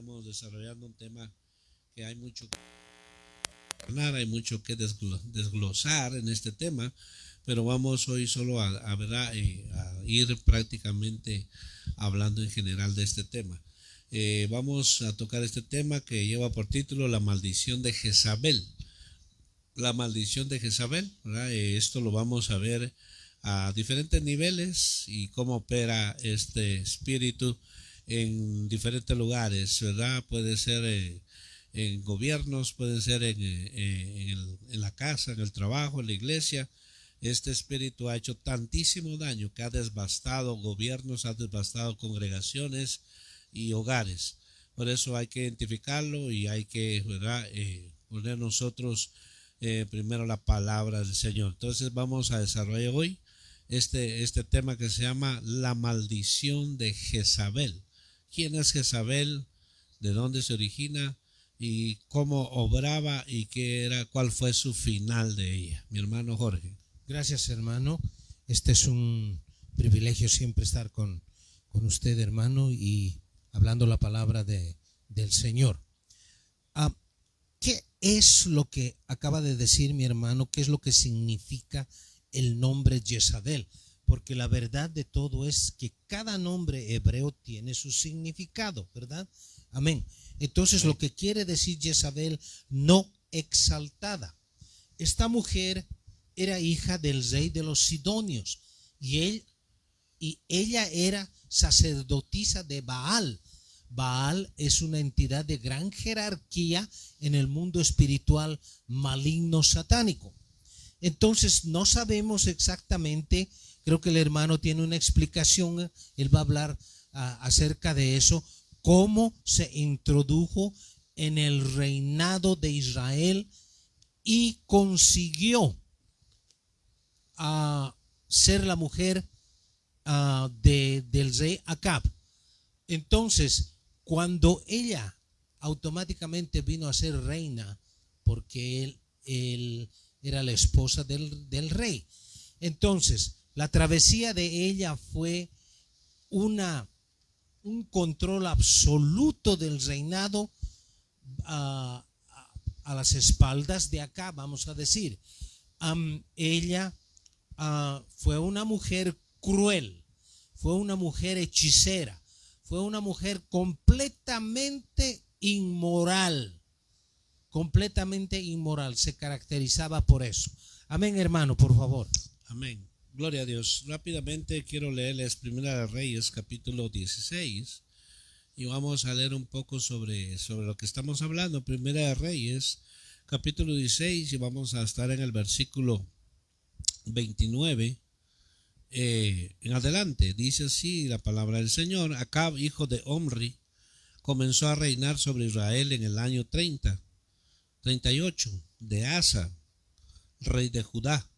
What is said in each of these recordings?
estaremos desarrollando un tema que hay mucho que hablar, hay mucho que desglosar en este tema, pero vamos hoy solo a ir prácticamente hablando en general de este tema. Vamos a tocar este tema que lleva por título La maldición de Jezabel. La maldición de Jezabel, ¿verdad? Esto lo vamos a ver a diferentes niveles y cómo opera este espíritu en diferentes lugares, ¿verdad? Puede ser en gobiernos, puede ser en la casa, en el trabajo, en la iglesia. Este espíritu ha hecho tantísimo daño que ha devastado gobiernos, ha devastado congregaciones y hogares. Por eso hay que identificarlo y hay que, ¿verdad? Poner nosotros primero la palabra del Señor. Entonces vamos a desarrollar hoy este tema que se llama la maldición de Jezabel. ¿Quién es Jezabel? ¿De dónde se origina? ¿Y cómo obraba? ¿Y cuál fue su final de ella? Mi hermano Jorge. Gracias, hermano. Este es un privilegio siempre estar con usted, hermano, y hablando la palabra del Señor. ¿Qué es lo que acaba de decir mi hermano? ¿Qué es lo que significa el nombre Jezabel? Porque la verdad de todo es que cada nombre hebreo tiene su significado, ¿verdad? Amén. Entonces lo que quiere decir Jezabel, no exaltada. Esta mujer era hija del rey de los Sidonios y ella era sacerdotisa de Baal. Baal es una entidad de gran jerarquía en el mundo espiritual maligno satánico. Entonces no sabemos exactamente, creo que el hermano tiene una explicación, él va a hablar acerca de eso, cómo se introdujo en el reinado de Israel y consiguió ser la mujer del rey Acab. Entonces, cuando ella automáticamente vino a ser reina, porque él era la esposa del rey, entonces la travesía de ella fue un control absoluto del reinado a las espaldas de Acab, vamos a decir. Ella fue una mujer cruel, fue una mujer hechicera, fue una mujer completamente inmoral, se caracterizaba por eso. Amén, hermano, por favor. Amén. Gloria a Dios. Rápidamente quiero leerles Primera de Reyes, capítulo 16, y vamos a leer un poco sobre lo que estamos hablando. Primera de Reyes, capítulo 16, y vamos a estar en el versículo 29 en adelante. Dice así la palabra del Señor: Acab, hijo de Omri, comenzó a reinar sobre Israel en el año 38 de Asa, rey de Judá,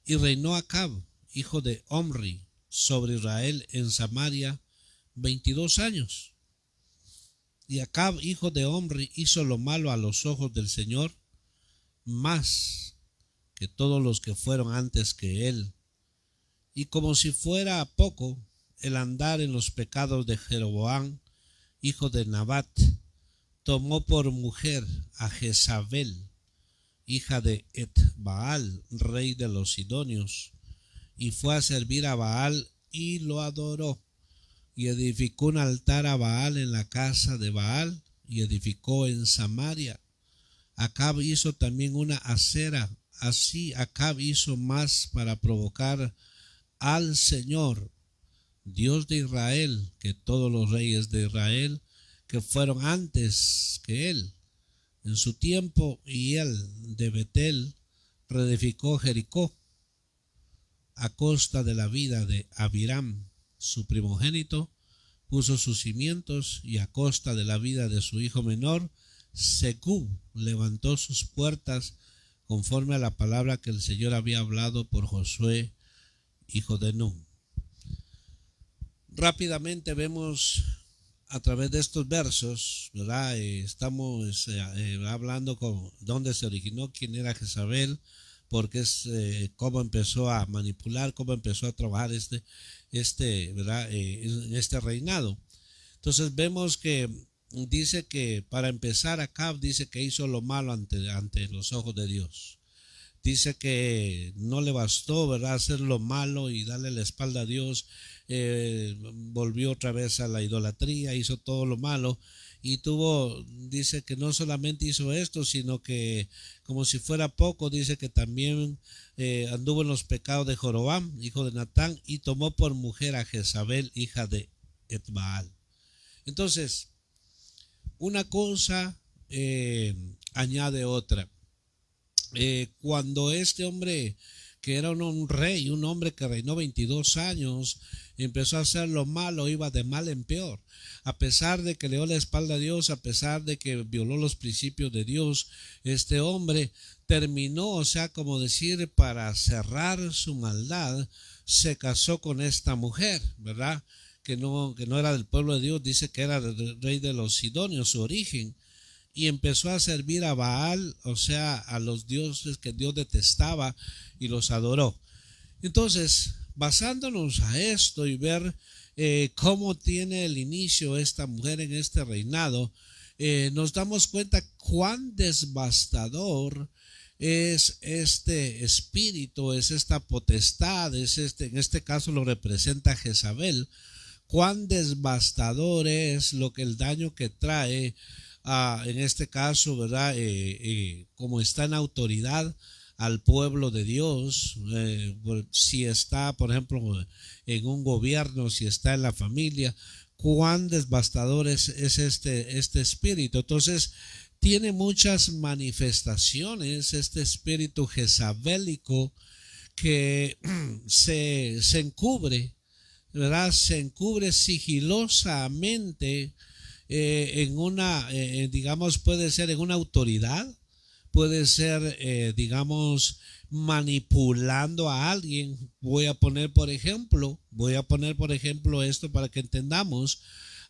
y reinó Acab, hijo de Omri, sobre Israel en Samaria 22 años. Y Acab, hijo de Omri, hizo lo malo a los ojos del Señor, más que todos los que fueron antes que él. Y como si fuera poco el andar en los pecados de Jeroboam, hijo de Nabat, tomó por mujer a Jezabel, hija de Etbaal, rey de los Sidonios, y fue a servir a Baal y lo adoró, y edificó un altar a Baal en la casa de Baal, y edificó en Samaria. Acab hizo también una acera. Así Acab hizo más para provocar al Señor, Dios de Israel, que todos los reyes de Israel que fueron antes que él en su tiempo. Y él de Betel reedificó Jericó a costa de la vida de Abiram, su primogénito, puso sus cimientos, y a costa de la vida de su hijo menor, Segub, levantó sus puertas conforme a la palabra que el Señor había hablado por Josué, hijo de Nun. Rápidamente vemos a través de estos versos, ¿verdad? Estamos hablando con dónde se originó, quién era Jezabel, porque cómo empezó a manipular, cómo empezó a trabajar ¿verdad? En este reinado. Entonces vemos que dice que para empezar Acab dice que hizo lo malo ante los ojos de Dios. Dice que no le bastó, ¿verdad?, hacer lo malo y darle la espalda a Dios. Volvió otra vez a la idolatría, hizo todo lo malo y dice que no solamente hizo esto, sino que como si fuera poco, dice que también anduvo en los pecados de Jorobam, hijo de Natán, y tomó por mujer a Jezabel, hija de Etbaal. Entonces, una cosa añade otra. Cuando este hombre, que era un rey, un hombre que reinó 22 años, empezó a hacer lo malo, iba de mal en peor. A pesar de que le dio la espalda a Dios, a pesar de que violó los principios de Dios, este hombre terminó, o sea, como decir, para cerrar su maldad, se casó con esta mujer, ¿verdad? Que no era del pueblo de Dios, dice que era del rey de los Sidonios, su origen. Y empezó a servir a Baal, o sea, a los dioses que Dios detestaba, y los adoró. Entonces, basándonos a esto y ver cómo tiene el inicio esta mujer en este reinado, nos damos cuenta cuán devastador es este espíritu, es esta potestad, en este caso lo representa Jezabel. Cuán devastador es el daño que trae, en este caso, ¿verdad? Como está en autoridad al pueblo de Dios, si está, por ejemplo, en un gobierno, si está en la familia, cuán devastador es este espíritu. Entonces, tiene muchas manifestaciones este espíritu jezabélico que se encubre, ¿verdad? Se encubre sigilosamente en una, digamos, puede ser en una autoridad, puede ser, digamos, manipulando a alguien. Voy a poner por ejemplo esto para que entendamos.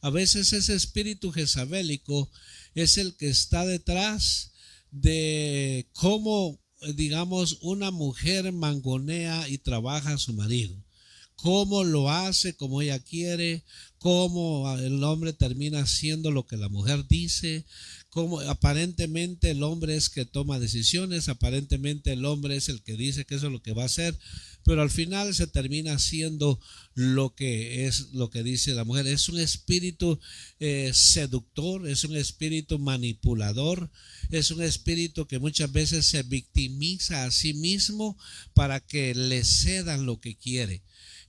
A veces ese espíritu jezabélico es el que está detrás de cómo, digamos, una mujer mangonea y trabaja a su marido. Cómo lo hace como ella quiere, cómo el hombre termina haciendo lo que la mujer dice, cómo aparentemente el hombre es que toma decisiones, aparentemente el hombre es el que dice que eso es lo que va a hacer, pero al final se termina haciendo lo que dice la mujer. Es un espíritu seductor, es un espíritu manipulador, es un espíritu que muchas veces se victimiza a sí mismo para que le cedan lo que quiere.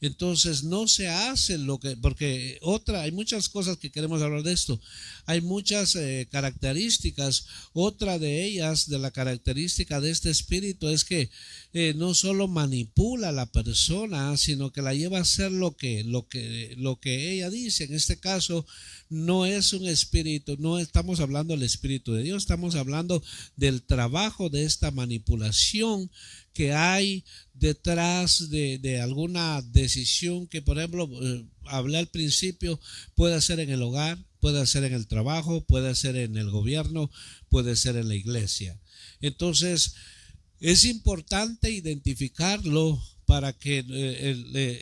Entonces no se hace porque hay muchas cosas que queremos hablar de esto. Hay muchas características. Otra de ellas, de la característica de este espíritu, es que no solo manipula a la persona, sino que la lleva a hacer lo que ella dice. En este caso, no es un espíritu, no estamos hablando del espíritu de Dios, estamos hablando del trabajo de esta manipulación que hay detrás de alguna decisión que, por ejemplo, hablé al principio, puede ser en el hogar, puede ser en el trabajo, puede ser en el gobierno, puede ser en la iglesia. Entonces, es importante identificarlo para que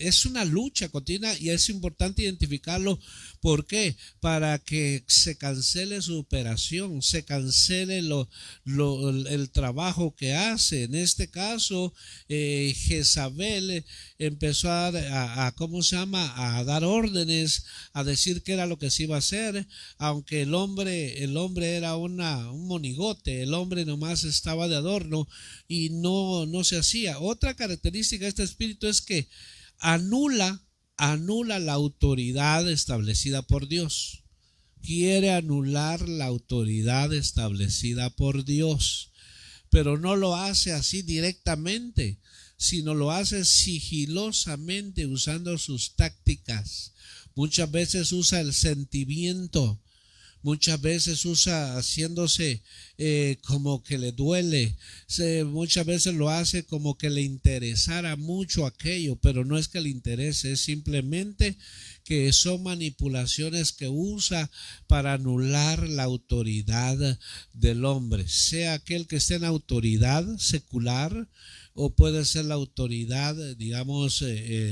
es una lucha continua y es importante identificarlo. ¿Por qué? Para que se cancele su operación, se cancele el trabajo que hace. En este caso, Jezabel empezó a ¿cómo se llama? A dar órdenes, a decir qué era lo que se iba a hacer, aunque el hombre era un monigote, el hombre nomás estaba de adorno y no se hacía. Otra característica de este espíritu es que anula la autoridad establecida por Dios. Quiere anular la autoridad establecida por Dios, pero no lo hace así directamente, sino lo hace sigilosamente usando sus tácticas. Muchas veces usa el sentimiento, muchas veces usa haciéndose como que le duele, muchas veces lo hace como que le interesara mucho aquello, pero no es que le interese, es simplemente que son manipulaciones que usa para anular la autoridad del hombre, sea aquel que esté en autoridad secular o puede ser la autoridad, digamos,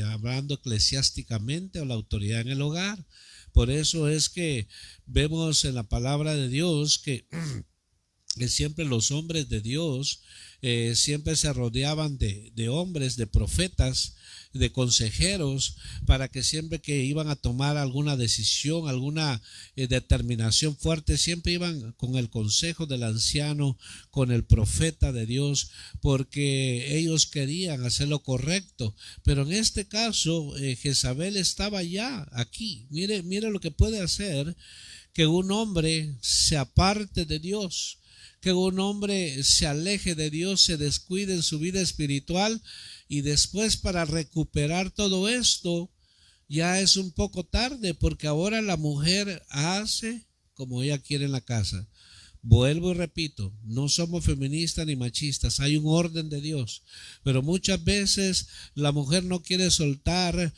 hablando eclesiásticamente, o la autoridad en el hogar. Por eso es que vemos en la palabra de Dios que siempre los hombres de Dios siempre se rodeaban de hombres, de profetas, de consejeros, para que siempre que iban a tomar alguna decisión, alguna determinación fuerte, siempre iban con el consejo del anciano, con el profeta de Dios, porque ellos querían hacer lo correcto. Pero en este caso Jezabel estaba ya aquí. Mire lo que puede hacer, que un hombre se aparte de Dios, que un hombre se aleje de Dios, se descuide en su vida espiritual, y después para recuperar todo esto ya es un poco tarde, porque ahora la mujer hace como ella quiere en la casa. Vuelvo y repito, no somos feministas ni machistas, hay un orden de Dios, pero muchas veces la mujer no quiere soltar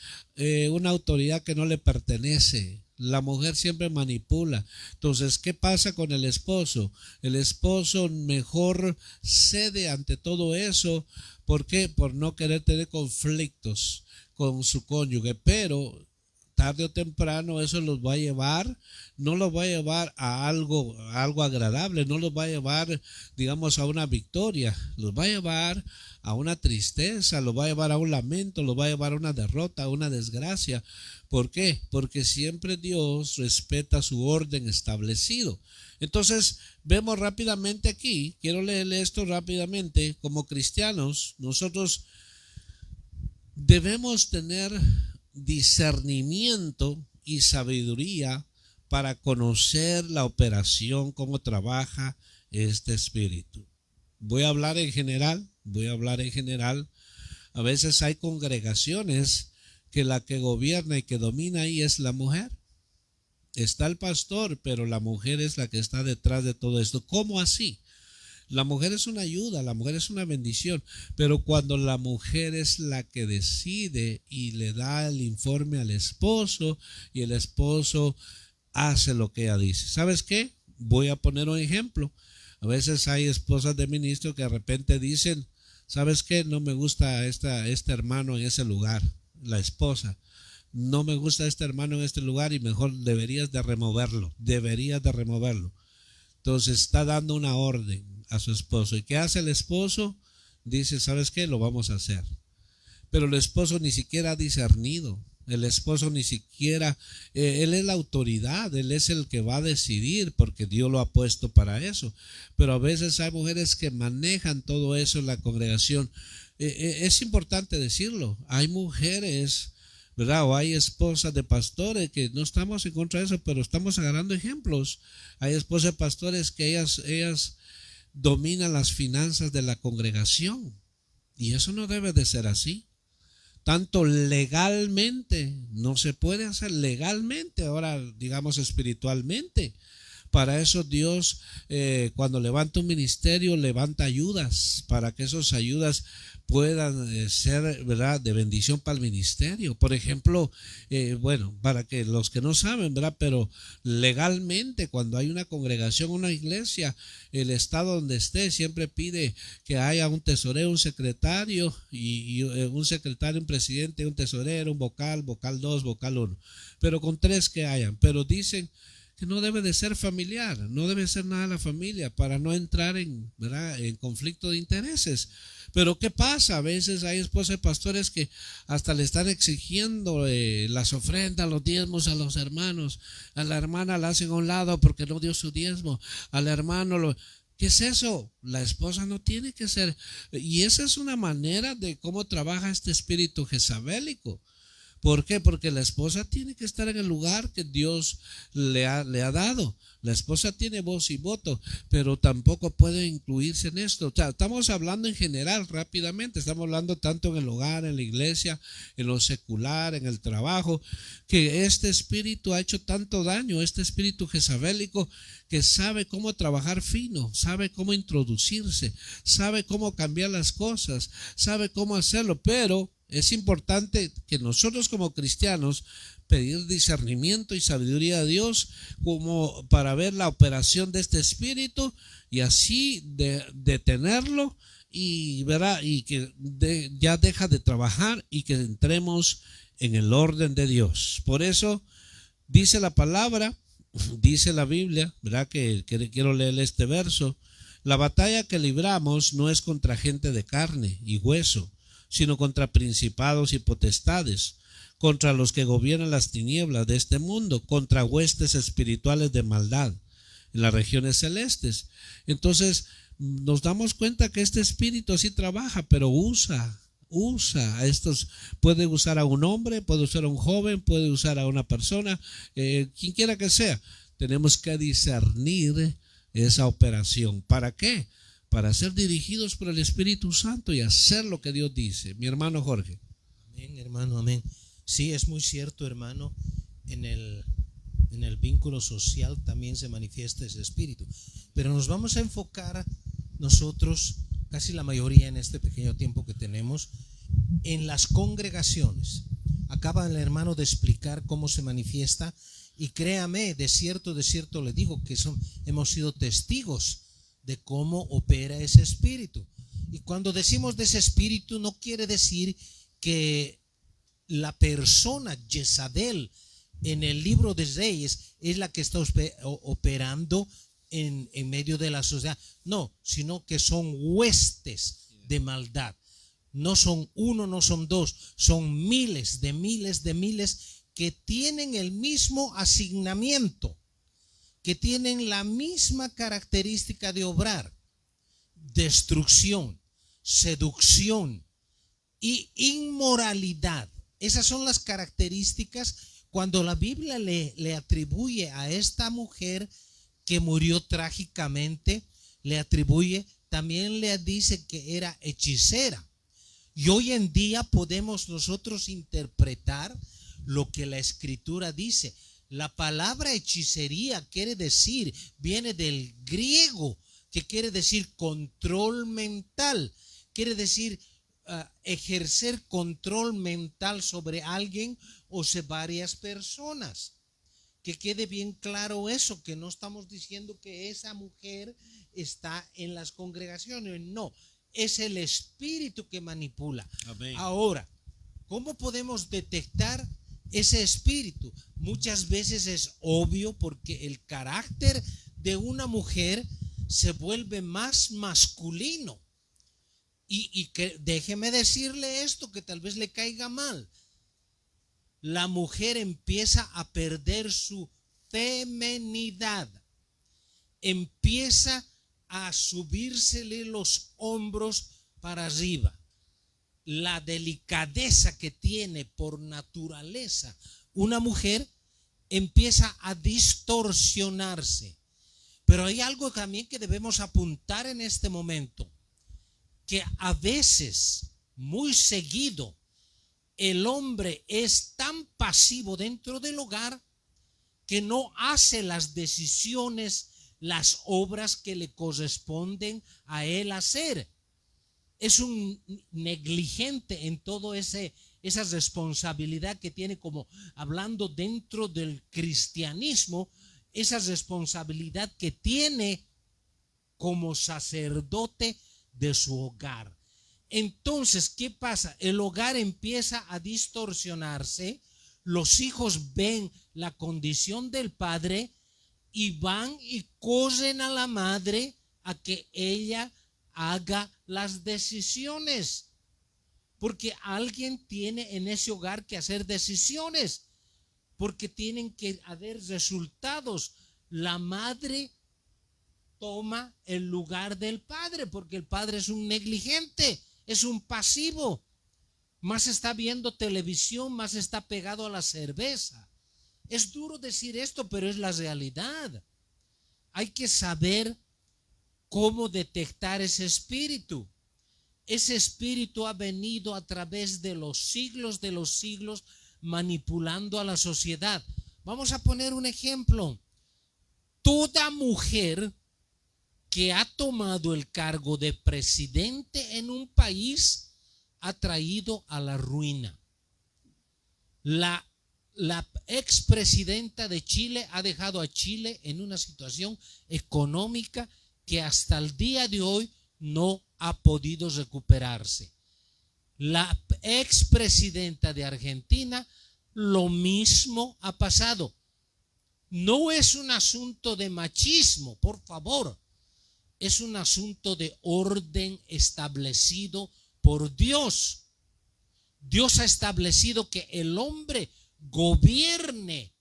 una autoridad que no le pertenece. La mujer siempre manipula. Entonces, ¿qué pasa con el esposo? El esposo mejor cede ante todo eso. ¿Por qué? Por no querer tener conflictos con su cónyuge. Pero tarde o temprano eso los va a llevar, no los va a llevar a algo agradable, no los va a llevar, digamos, a una victoria, los va a llevar a una tristeza, los va a llevar a un lamento, los va a llevar a una derrota, a una desgracia. ¿Por qué? Porque siempre Dios respeta su orden establecido. Entonces, vemos rápidamente aquí, quiero leerle esto rápidamente. Como cristianos, nosotros debemos tener discernimiento y sabiduría para conocer la operación, cómo trabaja este espíritu. Voy a hablar en general. A veces hay congregaciones que la que gobierna y que domina ahí es la mujer. Está el pastor, pero la mujer es la que está detrás de todo esto. ¿Cómo así? La mujer es una ayuda, la mujer es una bendición, pero cuando la mujer es la que decide y le da el informe al esposo y el esposo hace lo que ella dice. ¿Sabes qué? Voy a poner un ejemplo. A veces hay esposas de ministros que de repente dicen, ¿sabes qué? No me gusta este hermano en ese lugar, la esposa. No me gusta este hermano en este lugar y mejor deberías de removerlo. Entonces está dando una orden a su esposo. ¿Y qué hace el esposo? Dice, ¿sabes qué? Lo vamos a hacer. Pero el esposo ni siquiera ha discernido. El esposo ni siquiera, él es la autoridad, él es el que va a decidir porque Dios lo ha puesto para eso. Pero a veces hay mujeres que manejan todo eso en la congregación. Es importante decirlo, hay mujeres, ¿verdad? O hay esposas de pastores, que no estamos en contra de eso, pero estamos agarrando ejemplos. Hay esposas de pastores que ellas dominan las finanzas de la congregación, y eso no debe de ser así. Tanto legalmente, no se puede hacer legalmente, ahora digamos espiritualmente. Para eso Dios, cuando levanta un ministerio, levanta ayudas, para que esas ayudas puedan ser, ¿verdad?, de bendición para el ministerio. Por ejemplo, bueno, para que los que no saben, ¿verdad?, pero legalmente cuando hay una congregación, una iglesia, el estado donde esté siempre pide que haya un tesorero, un secretario y un secretario, un presidente, un tesorero, un vocal 2, vocal 1, pero con 3 que hayan. Pero dicen que no debe de ser familiar, no debe ser nada la familia, para no entrar ¿verdad?, en conflicto de intereses. Pero ¿qué pasa? A veces hay esposas de pastores que hasta le están exigiendo las ofrendas, los diezmos a los hermanos. A la hermana la hacen a un lado porque no dio su diezmo. Al hermano ¿qué es eso? La esposa no tiene que ser. Y esa es una manera de cómo trabaja este espíritu jezabélico. ¿Por qué? Porque la esposa tiene que estar en el lugar que Dios le ha dado. La esposa tiene voz y voto, pero tampoco puede incluirse en esto. O sea, estamos hablando en general rápidamente, estamos hablando tanto en el hogar, en la iglesia, en lo secular, en el trabajo, que este espíritu ha hecho tanto daño, este espíritu jezabélico, que sabe cómo trabajar fino, sabe cómo introducirse, sabe cómo cambiar las cosas, sabe cómo hacerlo, pero Es importante que nosotros como cristianos pedir discernimiento y sabiduría a Dios como para ver la operación de este espíritu y así detenerlo y verá y que ya deja de trabajar y que entremos en el orden de Dios. Por eso dice la palabra, dice la Biblia, ¿verdad? Que quiero leer este verso. La batalla que libramos no es contra gente de carne y hueso, sino contra principados y potestades, contra los que gobiernan las tinieblas de este mundo, contra huestes espirituales de maldad en las regiones celestes. Entonces nos damos cuenta que este espíritu así trabaja, pero usa a estos, puede usar a un hombre, puede usar a un joven, puede usar a una persona, quien quiera que sea. Tenemos que discernir esa operación. ¿Para qué? Para ser dirigidos por el Espíritu Santo y hacer lo que Dios dice. Mi hermano Jorge. Amén, hermano, amén. Sí, es muy cierto, hermano. En el vínculo social también se manifiesta ese espíritu. Pero nos vamos a enfocar nosotros, casi la mayoría en este pequeño tiempo que tenemos, en las congregaciones. Acaba el hermano de explicar cómo se manifiesta y créame, de cierto le digo que hemos sido testigos de cómo opera ese espíritu. Y cuando decimos de ese espíritu no quiere decir que la persona Jezabel en el libro de Reyes es la que está operando en medio de la sociedad. No, sino que son huestes de maldad. No son uno, no son dos, son miles que tienen el mismo asignamiento, que tienen la misma característica de obrar: destrucción, seducción y inmoralidad. Esas son las características cuando la Biblia le atribuye a esta mujer que murió trágicamente, también le dice que era hechicera. Y hoy en día podemos nosotros interpretar lo que la Escritura dice. La palabra hechicería viene del griego, que quiere decir control mental, quiere decir ejercer control mental sobre alguien o sobre varias personas. Que quede bien claro eso, que no estamos diciendo que esa mujer está en las congregaciones, no, es el espíritu que manipula. Amén. Ahora, ¿cómo podemos detectar ese espíritu? Muchas veces es obvio, porque el carácter de una mujer se vuelve más masculino. Y que déjeme decirle esto, que tal vez le caiga mal. La mujer empieza a perder su feminidad, empieza a subírsele los hombros para arriba. La delicadeza que tiene por naturaleza una mujer empieza a distorsionarse. Pero hay algo también que debemos apuntar en este momento, que a veces, muy seguido, el hombre es tan pasivo dentro del hogar que no hace las decisiones, las obras que le corresponden a él hacer. Es un negligente en todo esa responsabilidad que tiene, como hablando dentro del cristianismo, esa responsabilidad que tiene como sacerdote de su hogar. Entonces, ¿qué pasa? El hogar empieza a distorsionarse, los hijos ven la condición del padre y van y corren a la madre a que ella haga las decisiones, porque alguien tiene en ese hogar que hacer decisiones, porque tienen que haber resultados. La madre toma el lugar del padre, porque el padre es un negligente, es un pasivo, más está viendo televisión, más está pegado a la cerveza. Es duro decir esto, pero es la realidad. Hay que saber cómo detectar ese espíritu. Ese espíritu ha venido a través de los siglos manipulando a la sociedad. Vamos a poner un ejemplo. Toda mujer que ha tomado el cargo de presidente en un país ha traído a la ruina. La expresidenta de Chile ha dejado a Chile en una situación económica que hasta el día de hoy no ha podido recuperarse. La expresidenta de Argentina, lo mismo ha pasado. No es un asunto de machismo, por favor. Es un asunto de orden establecido por Dios. Dios ha establecido que el hombre gobierne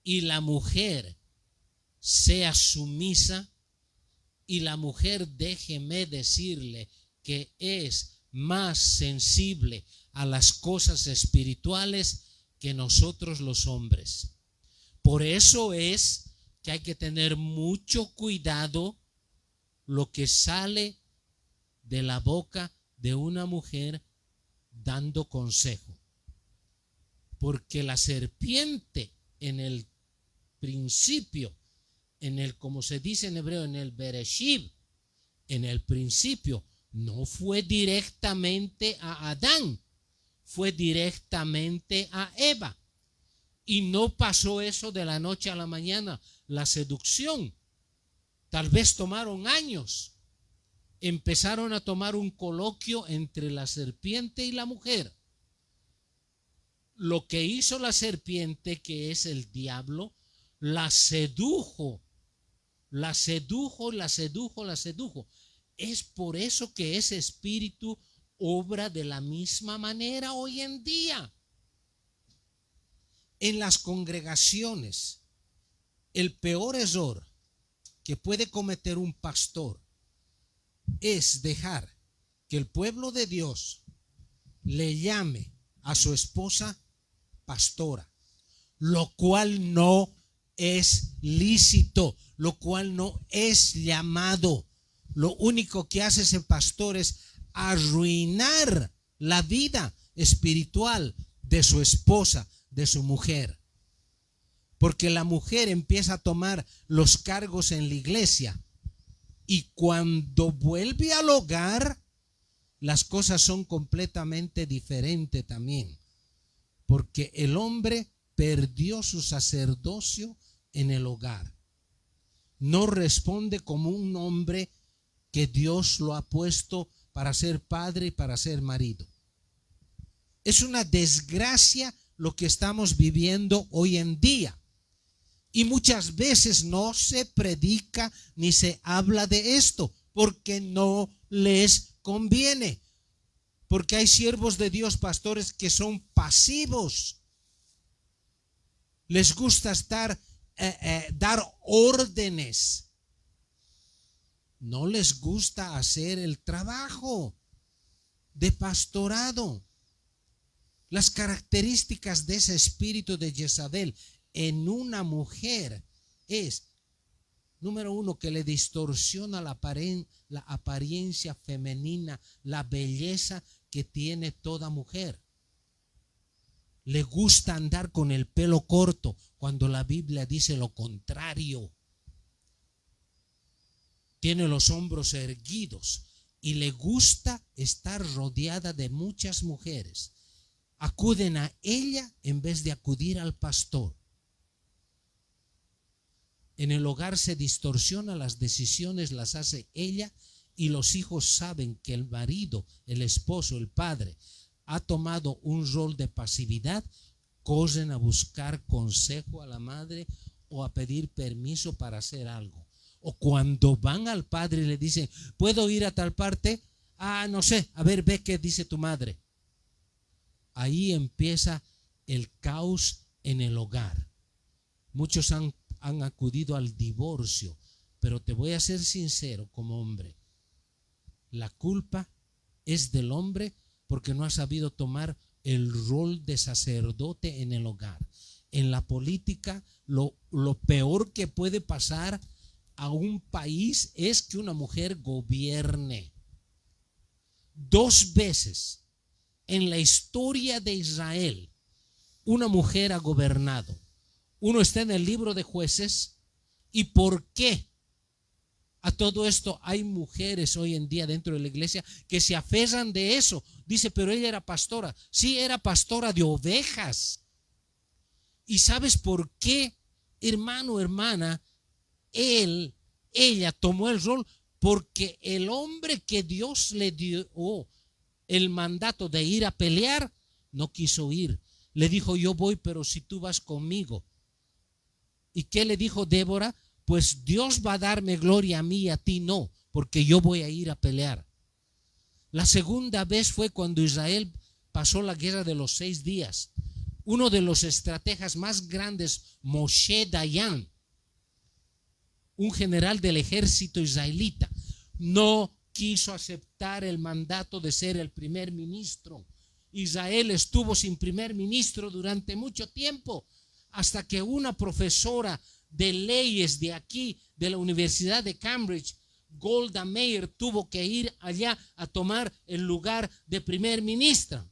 y la mujer sea sumisa, y la mujer, déjeme decirle, que es más sensible a las cosas espirituales que nosotros los hombres. Por eso es que hay que tener mucho cuidado lo que sale de la boca de una mujer dando consejo. Porque la serpiente en el principio, como se dice en hebreo, en el Bereshit, en el principio, no fue directamente a Adán, fue directamente a Eva. Y no pasó eso de la noche a la mañana, la seducción. Tal vez tomaron años. Empezaron a tomar un coloquio entre la serpiente y la mujer. Lo que hizo la serpiente, que es el diablo, la sedujo. Es por eso que ese espíritu obra de la misma manera hoy en día. En las congregaciones, el peor error que puede cometer un pastor es dejar que el pueblo de Dios le llame a su esposa pastora, lo cual no es lícito, lo cual no es llamado. Lo único que hace ese pastor es arruinar la vida espiritual de su esposa, de su mujer. Porque la mujer empieza a tomar los cargos en la iglesia y cuando vuelve al hogar, las cosas son completamente diferentes también. Porque el hombre perdió su sacerdocio en el hogar. No responde como un hombre que Dios lo ha puesto para ser padre y para ser marido. Es una desgracia lo que estamos viviendo hoy en día. Y muchas veces no se predica ni se habla de esto porque no les conviene. Porque hay siervos de Dios, pastores, que son pasivos. Les gusta dar órdenes. No les gusta hacer el trabajo de pastorado. Las características de ese espíritu de Jezabel en una mujer es, número uno, que le distorsiona la apariencia femenina, la belleza que tiene toda mujer. Le gusta andar con el pelo corto cuando la Biblia dice lo contrario. Tiene los hombros erguidos y le gusta estar rodeada de muchas mujeres. Acuden a ella en vez de acudir al pastor. En el hogar se distorsiona, las decisiones las hace ella y los hijos saben que el marido, el esposo, el padre ha tomado un rol de pasividad, corren a buscar consejo a la madre o a pedir permiso para hacer algo. O cuando van al padre y le dicen, ¿puedo ir a tal parte? No sé, a ver, ve qué dice tu madre. Ahí empieza el caos en el hogar. Muchos han acudido al divorcio, pero te voy a ser sincero como hombre. La culpa es del hombre porque no ha sabido tomar el rol de sacerdote en el hogar. En la política, lo peor que puede pasar a un país es que una mujer gobierne. 2 veces en la historia de Israel una mujer ha gobernado. Uno está en el libro de Jueces. ¿Y por qué A todo esto hay mujeres hoy en día dentro de la iglesia que se aferran de eso. Dice, pero ella era pastora. Sí, era pastora de ovejas. ¿Y sabes por qué, hermano, hermana? Ella tomó el rol porque el hombre que Dios le dio el mandato de ir a pelear, no quiso ir. Le dijo, yo voy, pero si tú vas conmigo. ¿Y qué le dijo Débora? Pues Dios va a darme gloria a mí y a ti no, porque yo voy a ir a pelear. La segunda vez fue cuando Israel pasó la guerra de los 6 días. Uno de los estrategas más grandes, Moshe Dayan, un general del ejército israelita, no quiso aceptar el mandato de ser el primer ministro. Israel estuvo sin primer ministro durante mucho tiempo, hasta que una profesora de leyes de aquí, de la Universidad de Cambridge, Golda Meir, tuvo que ir allá a tomar el lugar de primer ministra.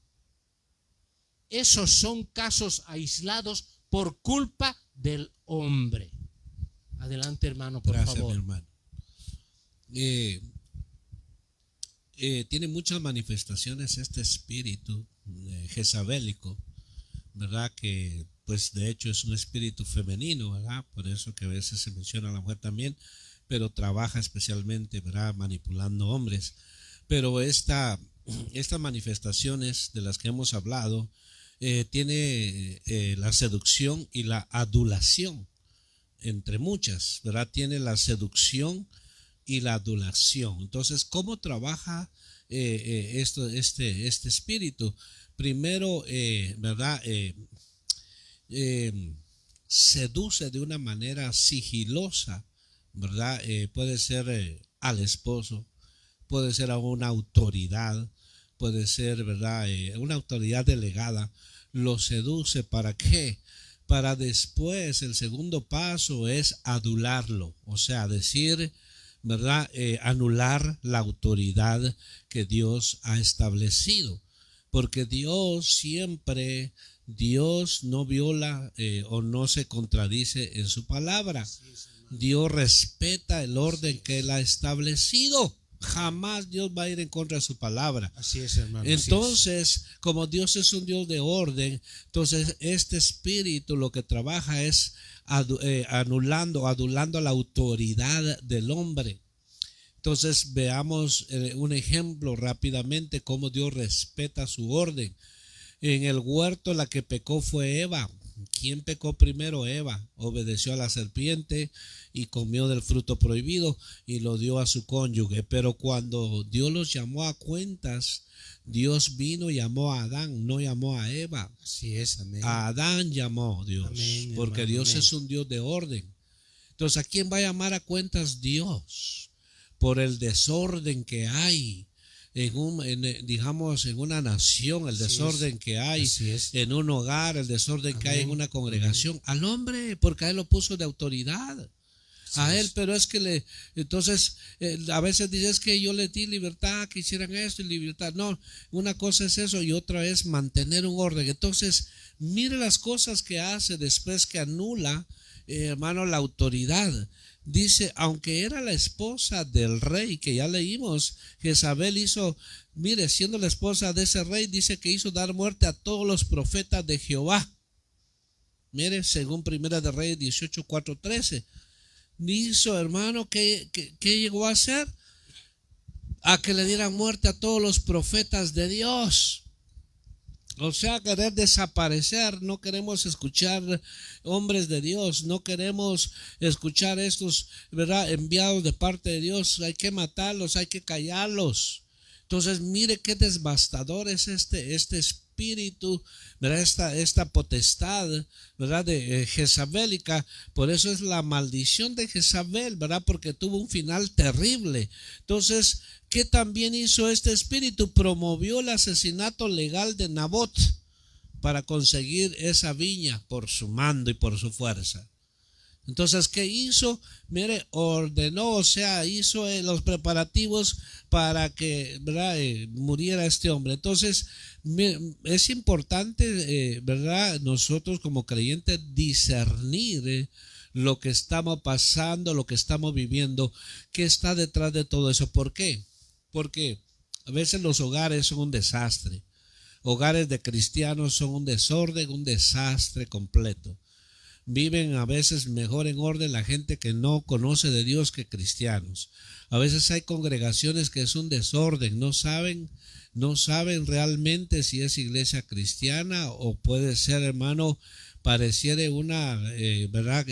Esos son casos aislados por culpa del hombre. Adelante, hermano, por Gracias, favor. mi hermano. Tiene muchas manifestaciones este espíritu jezabélico, ¿verdad? Que pues de hecho es un espíritu femenino, ¿verdad? Por eso que a veces se menciona a la mujer también, pero trabaja especialmente, ¿verdad? Manipulando hombres. Pero estas manifestaciones de las que hemos hablado tiene la seducción y la adulación, entre muchas, ¿verdad? Tiene la seducción y la adulación. Entonces, ¿cómo trabaja este espíritu? Primero, ¿verdad? Seduce de una manera sigilosa, ¿verdad? Puede ser al esposo, puede ser a una autoridad, puede ser, ¿verdad? Una autoridad delegada. Lo seduce, ¿para qué? Para después, el segundo paso es adularlo, o sea, decir, ¿verdad? Anular la autoridad que Dios ha establecido, porque Dios no viola o no se contradice en su palabra. Dios respeta el orden que Él ha establecido. Jamás Dios va a ir en contra de su palabra. Así es, hermano. Entonces, como Dios es un Dios de orden, entonces este espíritu lo que trabaja es adulando la autoridad del hombre. Entonces veamos un ejemplo rápidamente cómo Dios respeta su orden. En el huerto la que pecó fue Eva. ¿Quién pecó primero? Eva. Obedeció a la serpiente y comió del fruto prohibido y lo dio a su cónyuge. Pero cuando Dios los llamó a cuentas, Dios vino y llamó a Adán, no llamó a Eva. Así es, amén. A Adán llamó Dios, amén, porque hermano, Dios amén. es un Dios de orden. Entonces, ¿a quién va a llamar a cuentas? Dios, por el desorden que hay en una nación, el desorden que hay en un hogar, el desorden que hay en una congregación, al hombre, porque a él lo puso de autoridad. A él, pero es que entonces a veces dices que yo le di libertad, que hicieran esto y libertad. No, una cosa es eso y otra es mantener un orden. Entonces, mire las cosas que hace después que anula, hermano, la autoridad. Dice, aunque era la esposa del rey, que ya leímos, Jezabel hizo, mire, siendo la esposa de ese rey, dice que hizo dar muerte a todos los profetas de Jehová. Mire, según Primera de Reyes 18, 4, 13. Hizo, hermano, ¿qué llegó a hacer? A que le dieran muerte a todos los profetas de Dios. O sea, querer desaparecer. No queremos escuchar hombres de Dios, no queremos escuchar estos, ¿verdad?, enviados de parte de Dios. Hay que matarlos, hay que callarlos. Entonces, mire qué devastador es este espíritu, ¿verdad? Esta potestad, ¿verdad?, de jezabélica. Por eso es la maldición de Jezabel, ¿verdad?, porque tuvo un final terrible. Entonces, ¿qué también hizo este espíritu? Promovió el asesinato legal de Nabot para conseguir esa viña por su mando y por su fuerza. Entonces, ¿qué hizo? Mire, ordenó, o sea, hizo los preparativos para que, ¿verdad? Muriera este hombre. Entonces, es importante, ¿verdad? Nosotros como creyentes discernir lo que estamos pasando, lo que estamos viviendo, qué está detrás de todo eso. ¿Por qué? Porque a veces los hogares son un desastre. Hogares de cristianos son un desorden, un desastre completo. Viven a veces mejor en orden la gente que no conoce de Dios que cristianos. A veces hay congregaciones que es un desorden, no saben realmente si es iglesia cristiana o puede ser, hermano, pareciera una, ¿verdad?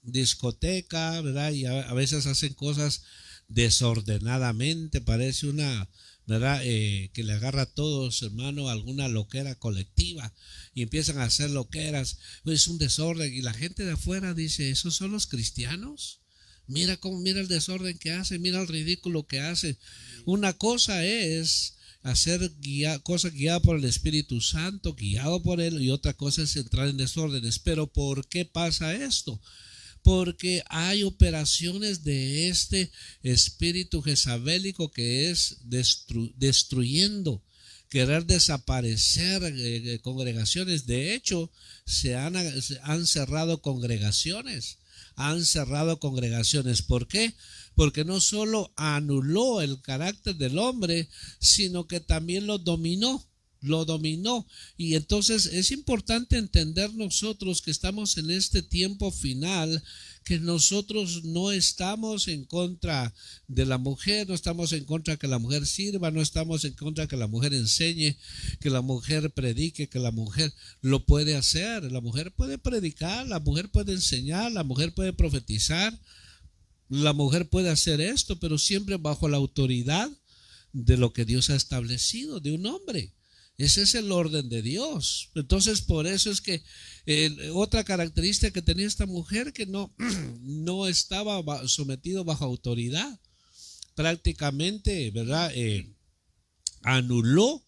Discoteca, ¿verdad? Y a veces hacen cosas desordenadamente, parece una, ¿verdad? Que le agarra a todos, hermano, alguna loquera colectiva y empiezan a hacer loqueras. Es un desorden y la gente de afuera dice, ¿esos son los cristianos? Mira el desorden que hacen, mira el ridículo que hacen. Una cosa es hacer cosas guiadas por el Espíritu Santo, guiado por Él, y otra cosa es entrar en desórdenes. Pero ¿por qué pasa esto? Porque hay operaciones de este espíritu jezabélico que es destruyendo, querer desaparecer congregaciones. De hecho, se han cerrado congregaciones. Han cerrado congregaciones. ¿Por qué? Porque no solo anuló el carácter del hombre, sino que también lo dominó. Y entonces es importante entender nosotros que estamos en este tiempo final, que nosotros no estamos en contra de la mujer, no estamos en contra de que la mujer sirva, no estamos en contra de que la mujer enseñe, que la mujer predique, que la mujer lo puede hacer. La mujer puede predicar, la mujer puede enseñar, la mujer puede profetizar, la mujer puede hacer esto, pero siempre bajo la autoridad de lo que Dios ha establecido, de un hombre. Ese es el orden de Dios. Entonces, por eso es que otra característica que tenía esta mujer, que no estaba sometido bajo autoridad. Prácticamente, ¿verdad? Anuló,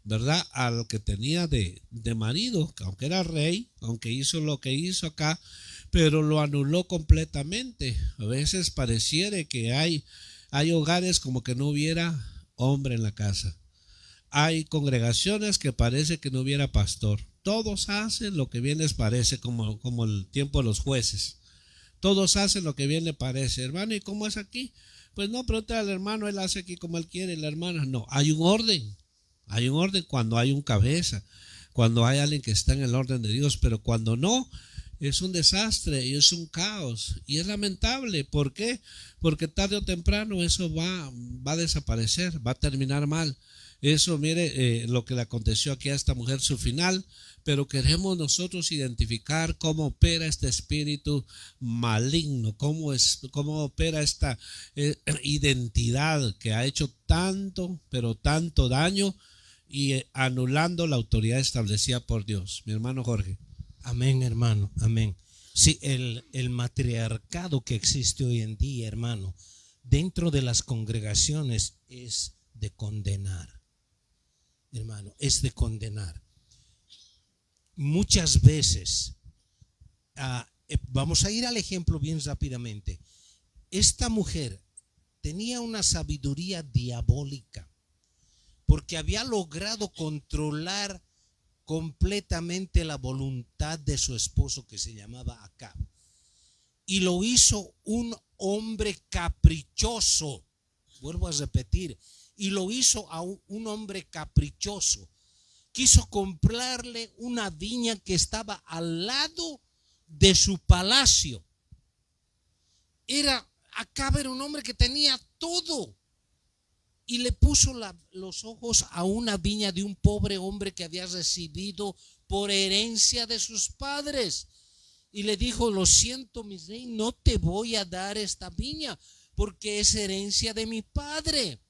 ¿verdad? Al que tenía de marido, aunque era rey, aunque hizo lo que hizo acá, pero lo anuló completamente. A veces pareciera que hay hogares como que no hubiera hombre en la casa. Hay congregaciones que parece que no hubiera pastor. Todos hacen lo que bien les parece, como el tiempo de los jueces. Todos hacen lo que bien les parece. Hermano, ¿y cómo es aquí? Pues no, pregúntale al hermano, él hace aquí como él quiere, y la hermana no. Hay un orden. Hay un orden cuando hay un cabeza, cuando hay alguien que está en el orden de Dios, pero cuando no, es un desastre y es un caos y es lamentable. ¿Por qué? Porque tarde o temprano eso va a desaparecer, va a terminar mal. Eso, mire, lo que le aconteció aquí a esta mujer, su final. Pero queremos nosotros identificar cómo opera este espíritu maligno, cómo opera esta identidad que ha hecho tanto, pero tanto daño, y anulando la autoridad establecida por Dios. Mi hermano Jorge. Amén, hermano, amén. Sí, el matriarcado que existe hoy en día, hermano, dentro de las congregaciones es de condenar, hermano, es de condenar. Muchas veces, vamos a ir al ejemplo bien rápidamente. Esta mujer tenía una sabiduría diabólica porque había logrado controlar completamente la voluntad de su esposo, que se llamaba Acab, y lo hizo un hombre caprichoso. Vuelvo a repetir, y lo hizo a un hombre caprichoso. Quiso comprarle una viña que estaba al lado de su palacio. Acab era un hombre que tenía todo, y le puso los ojos a una viña de un pobre hombre que había recibido por herencia de sus padres, y le dijo: lo siento, mi rey, no te voy a dar esta viña porque es herencia de mi padre.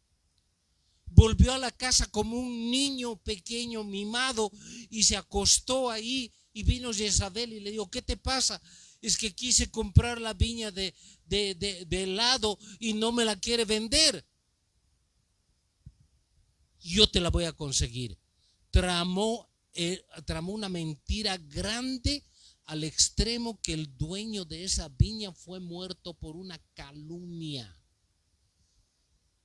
Volvió a la casa como un niño pequeño mimado y se acostó ahí, y vino Jezabel y le dijo: ¿qué te pasa? Es que quise comprar la viña de lado y no me la quiere vender. Yo te la voy a conseguir. Tramó una mentira grande al extremo que el dueño de esa viña fue muerto por una calumnia.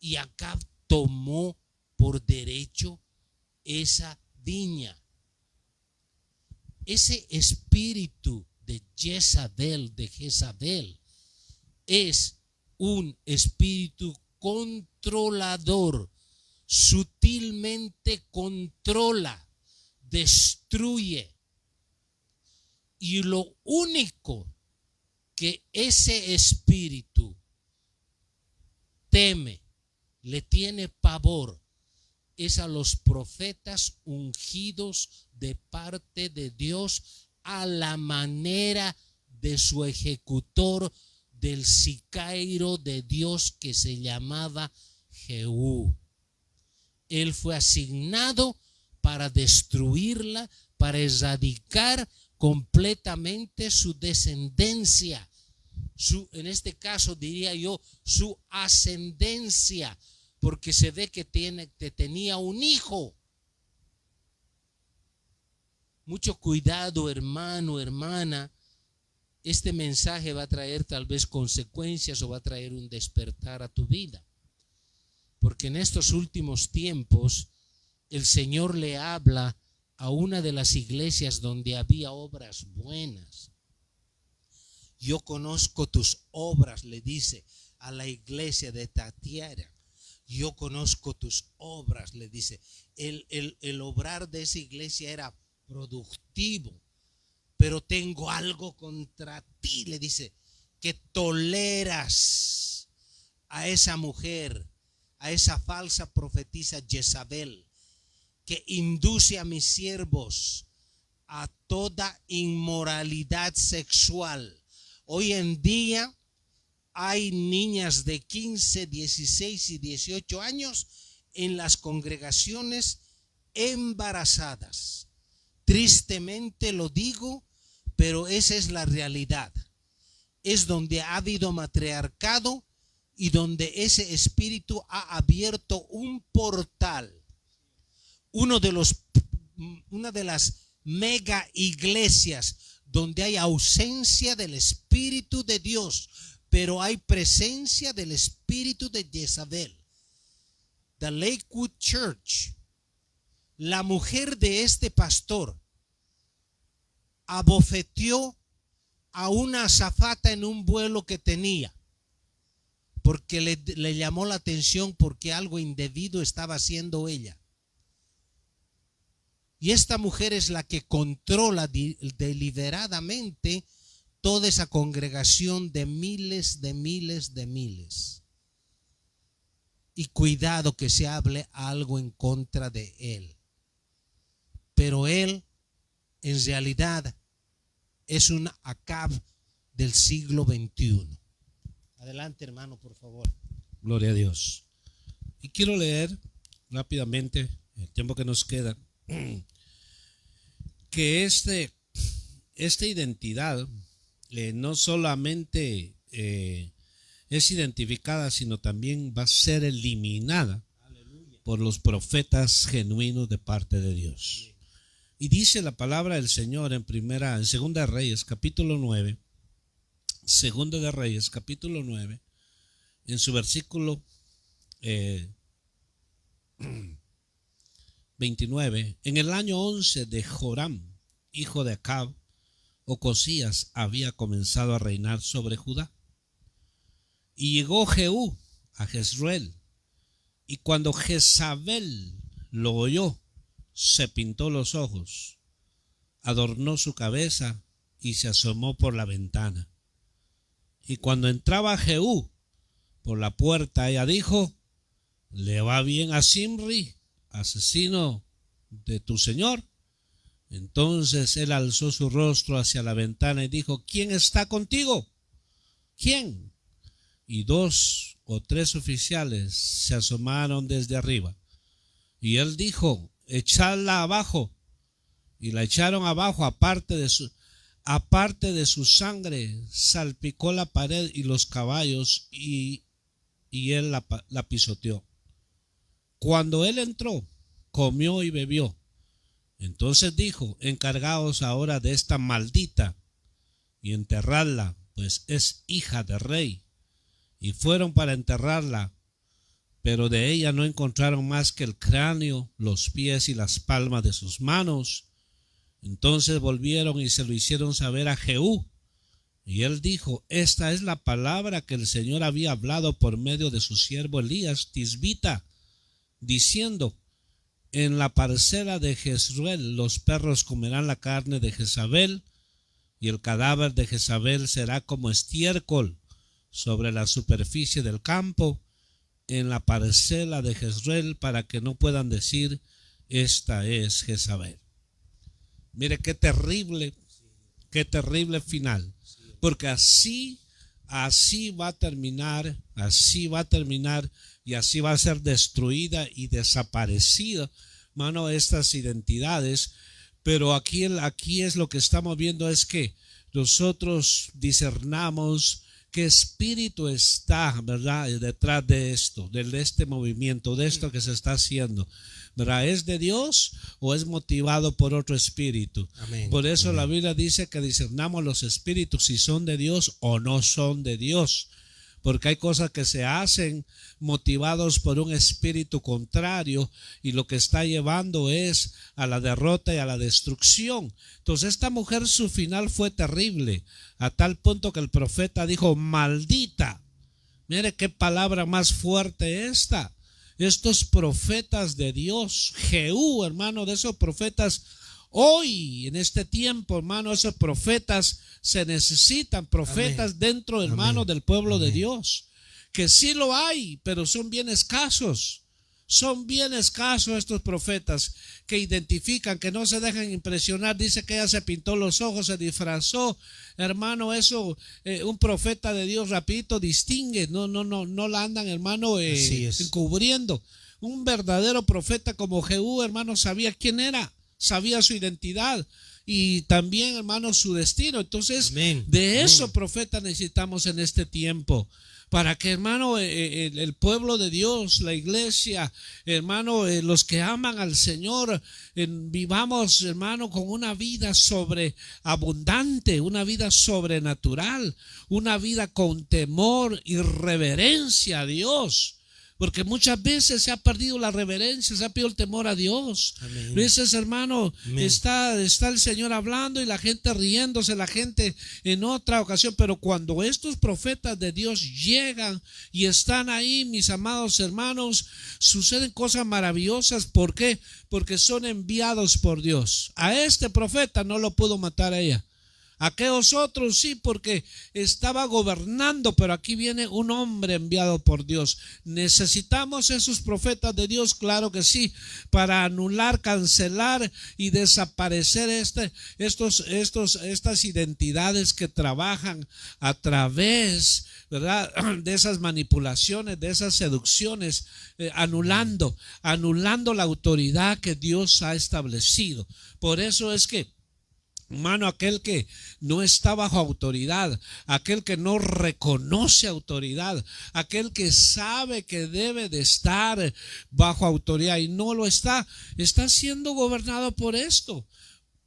Y Acab tomó por derecho esa viña. Ese espíritu de Jezabel, es un espíritu controlador. Sutilmente controla, destruye. Y lo único que ese espíritu teme, le tiene pavor, es a los profetas ungidos de parte de Dios, a la manera de su ejecutor, del sicario de Dios que se llamaba Jehú. Él fue asignado para destruirla, para erradicar completamente su descendencia, en este caso diría yo, su ascendencia, porque se ve que tenía un hijo. Mucho cuidado, hermano, hermana. Este mensaje va a traer tal vez consecuencias o va a traer un despertar a tu vida. Porque en estos últimos tiempos el Señor le habla a una de las iglesias donde había obras buenas. Yo conozco tus obras, le dice a la iglesia de Tatiara. Yo conozco tus obras, le dice. El obrar de esa iglesia era productivo, pero tengo algo contra ti, le dice, que toleras a esa mujer, a esa falsa profetisa Jezabel, que induce a mis siervos a toda inmoralidad sexual. Hoy en día hay niñas de 15, 16 y 18 años en las congregaciones embarazadas. Tristemente lo digo, pero esa es la realidad. Es donde ha habido matriarcado y donde ese espíritu ha abierto un portal. Una de las mega iglesias donde hay ausencia del Espíritu de Dios, pero hay presencia del espíritu de Jezabel. The Lakewood Church, la mujer de este pastor abofeteó a una azafata en un vuelo que tenía, porque le llamó la atención porque algo indebido estaba haciendo ella. Y esta mujer es la que controla deliberadamente toda esa congregación de miles. Y cuidado que se hable algo en contra de él. Pero él, en realidad, es un Acab del siglo XXI. Adelante, hermano, por favor. Gloria a Dios. Y quiero leer rápidamente, el tiempo que nos queda, que esta identidad no solamente es identificada, sino también va a ser eliminada por los profetas genuinos de parte de Dios. Y dice la palabra del Señor en Segunda de Reyes, capítulo 9, Segunda de Reyes, capítulo 9, en su versículo 29, en el año 11 de Joram, hijo de Acab, Ocosías había comenzado a reinar sobre Judá. Y llegó Jehú a Jezreel, y cuando Jezabel lo oyó, se pintó los ojos, adornó su cabeza y se asomó por la ventana. Y cuando entraba Jehú por la puerta, ella dijo: ¿le va bien a Zimri, asesino de tu señor? Entonces él alzó su rostro hacia la ventana y dijo: ¿quién está contigo? ¿Quién? Y 2 o 3 oficiales se asomaron desde arriba. Y él dijo: echadla abajo. Y la echaron abajo, aparte de su sangre salpicó la pared y los caballos, y él la pisoteó. Cuando él entró, comió y bebió. Entonces dijo: encargaos ahora de esta maldita y enterradla, pues es hija de rey. Y fueron para enterrarla, pero de ella no encontraron más que el cráneo, los pies y las palmas de sus manos. Entonces volvieron y se lo hicieron saber a Jehú. Y él dijo: esta es la palabra que el Señor había hablado por medio de su siervo Elías Tisbita, diciendo: en la parcela de Jezreel los perros comerán la carne de Jezabel, y el cadáver de Jezabel será como estiércol sobre la superficie del campo, en la parcela de Jezreel, para que no puedan decir: esta es Jezabel. Mire qué terrible final, porque así va a terminar, y así va a ser destruida y desaparecida, hermano, estas identidades. Pero aquí es lo que estamos viendo, es que nosotros discernamos qué espíritu está, ¿verdad?, detrás de esto, de este movimiento, de esto que se está haciendo, ¿verdad? ¿Es de Dios o es motivado por otro espíritu? Amén. Por eso Amén. la Biblia dice que discernamos los espíritus si son de Dios o no son de Dios, porque hay cosas que se hacen motivados por un espíritu contrario, y lo que está llevando es a la derrota y a la destrucción. Entonces esta mujer, su final fue terrible, a tal punto que el profeta dijo: maldita. Mire qué palabra más fuerte esta. Estos profetas de Dios, Jehú, hermano, de esos profetas, hoy en este tiempo, hermano, esos profetas se necesitan, profetas. Amén. Dentro, hermano, Amén. Del pueblo. Amén. De Dios, que sí lo hay, pero son bien escasos. Son bien escasos estos profetas que identifican, que no se dejan impresionar. Dice que ella se pintó los ojos, se disfrazó, hermano. Eso, un profeta de Dios rapidito distingue, no la andan, hermano, encubriendo. Un verdadero profeta como Jehú, hermano, sabía quién era, sabía su identidad y también, hermano, su destino. Entonces, Amén. De esos profetas necesitamos en este tiempo, para que, hermano, el pueblo de Dios, la iglesia, hermano, los que aman al Señor, vivamos, hermano, con una vida sobreabundante, una vida sobrenatural, una vida con temor y reverencia a Dios. Porque muchas veces se ha perdido la reverencia, se ha perdido el temor a Dios. Amén. A veces, hermano, está el Señor hablando y la gente riéndose, la gente en otra ocasión. Pero cuando estos profetas de Dios llegan y están ahí, mis amados hermanos, suceden cosas maravillosas. ¿Por qué? Porque son enviados por Dios. A este profeta no lo pudo matar ella. Aquellos otros sí, porque estaba gobernando, pero aquí viene un hombre enviado por Dios. ¿Necesitamos esos profetas de Dios? Claro que sí, para anular, cancelar y desaparecer estas identidades que trabajan a través, ¿verdad?, de esas manipulaciones, de esas seducciones, anulando la autoridad que Dios ha establecido. Por eso es que, hermano, aquel que no está bajo autoridad, aquel que no reconoce autoridad, aquel que sabe que debe de estar bajo autoridad y no lo está siendo gobernado por esto.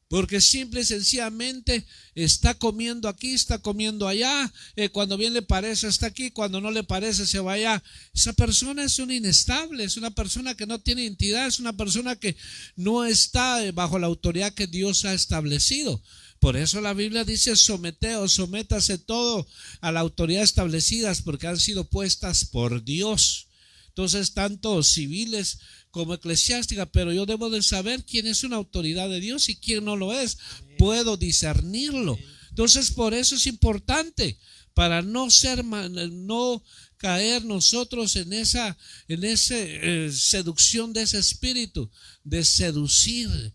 Porque simple y sencillamente está comiendo aquí, está comiendo allá, cuando bien le parece está aquí, cuando no le parece se va allá. Esa persona es una inestable, es una persona que no tiene identidad, es una persona que no está bajo la autoridad que Dios ha establecido. Por eso la Biblia dice: sométase todo a la autoridad establecidas, porque han sido puestas por Dios. Entonces, tanto civiles como eclesiásticas, pero yo debo de saber quién es una autoridad de Dios y quién no lo es. Puedo discernirlo. Entonces, por eso es importante, para no caer nosotros en esa seducción de ese espíritu, de seducir,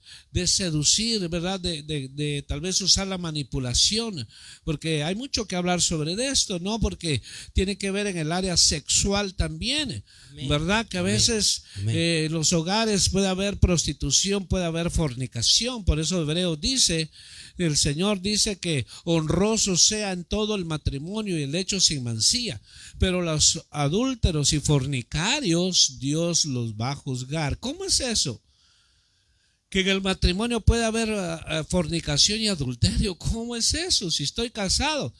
¿verdad? De tal vez usar la manipulación, porque hay mucho que hablar sobre esto, ¿no? Porque tiene que ver en el área sexual también, ¿verdad? Que a veces los hogares puede haber prostitución, puede haber fornicación. Por eso Hebreos dice, el Señor dice que honroso sea en todo el matrimonio y el lecho sin mancilla, pero los adúlteros y fornicarios Dios los va a juzgar. ¿Cómo es eso? que en el matrimonio puede haber fornicación y adulterio. ¿Cómo es eso? Si estoy casado,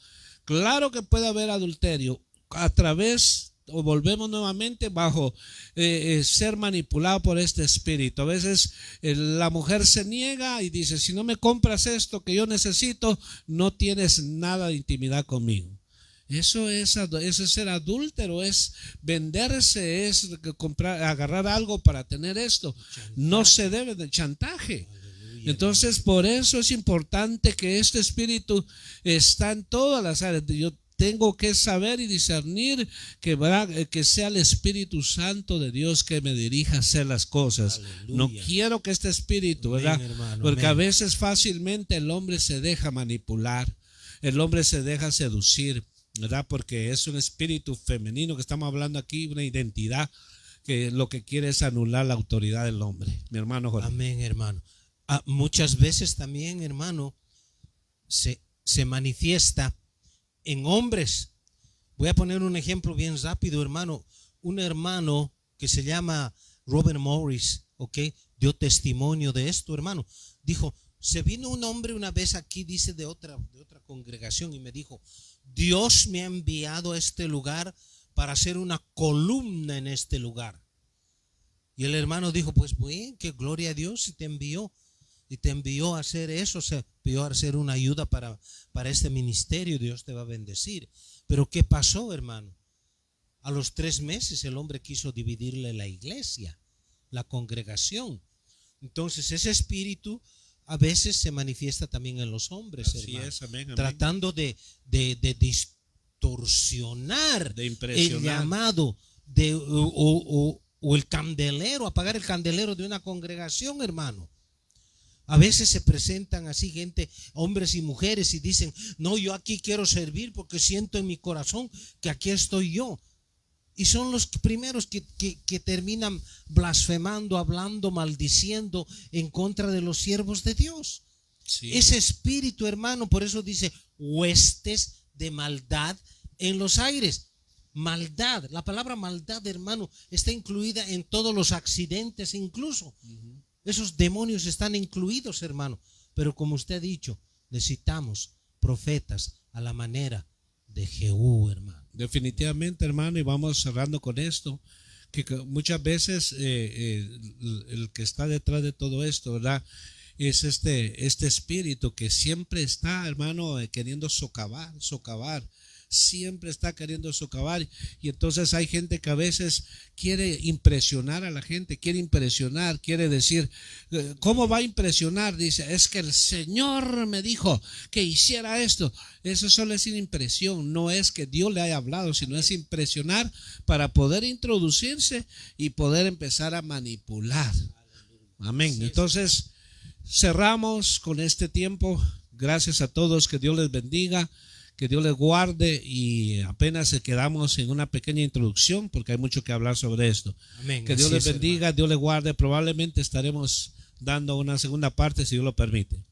claro que puede haber adulterio a través, o volvemos nuevamente bajo ser manipulado por este espíritu. A veces la mujer se niega y dice: si no me compras esto que yo necesito, no tienes nada de intimidad conmigo. Eso es ser adúltero, es venderse, es comprar, agarrar algo para tener esto. No se debe de chantaje. Entonces, por eso es importante que este espíritu está en todas las áreas. Yo tengo que saber y discernir que sea el Espíritu Santo de Dios que me dirija a hacer las cosas. Aleluya. No quiero que este espíritu, ¿verdad? Amén, hermano, porque amén. A veces fácilmente el hombre se deja manipular, el hombre se deja seducir, ¿verdad? Porque es un espíritu femenino que estamos hablando aquí, una identidad que lo que quiere es anular la autoridad del hombre. Mi hermano Jorge. Amén, hermano. Muchas veces también, hermano, se manifiesta en hombres. Voy a poner un ejemplo bien rápido, hermano. Un hermano que se llama Robert Morris, dio testimonio de esto, hermano. Dijo: se vino un hombre una vez aquí, dice, de otra congregación, y me dijo: Dios me ha enviado a este lugar para hacer una columna en este lugar. Y el hermano dijo: pues bien, que gloria a Dios, si te envió. Y te envió a hacer eso, se envió a hacer una ayuda para este ministerio. Dios te va a bendecir. Pero ¿qué pasó, hermano? A los 3 meses el hombre quiso dividirle la iglesia, la congregación. Entonces ese espíritu a veces se manifiesta también en los hombres. Así hermano, es, amén, amén. Tratando de distorsionar el llamado o el candelero, apagar el candelero de una congregación, hermano. A veces se presentan así gente, hombres y mujeres, y dicen: no, yo aquí quiero servir porque siento en mi corazón que aquí estoy yo. Y son los primeros que terminan blasfemando, hablando, maldiciendo en contra de los siervos de Dios. Sí. Ese espíritu, hermano, por eso dice: huestes de maldad en los aires. Maldad, la palabra maldad, hermano, está incluida en todos los accidentes incluso. Esos demonios están incluidos, hermano. Pero como usted ha dicho, necesitamos profetas a la manera de Jehú, hermano. Definitivamente, hermano, y vamos cerrando con esto, que muchas veces el que está detrás de todo esto, ¿verdad?, es este espíritu que siempre está, hermano, queriendo socavar, siempre está queriendo socavar. Y entonces hay gente que a veces quiere impresionar a la gente, quiere decir: ¿cómo va a impresionar? Dice: es que el Señor me dijo que hiciera esto. Eso solo es impresión, no es que Dios le haya hablado, sino es impresionar para poder introducirse y poder empezar a manipular. Amén. Entonces cerramos con este tiempo. Gracias a todos, que Dios les bendiga, que Dios les guarde, y apenas quedamos en una pequeña introducción porque hay mucho que hablar sobre esto. Amén. Que Dios les bendiga, hermano. Dios les guarde. Probablemente estaremos dando una segunda parte si Dios lo permite.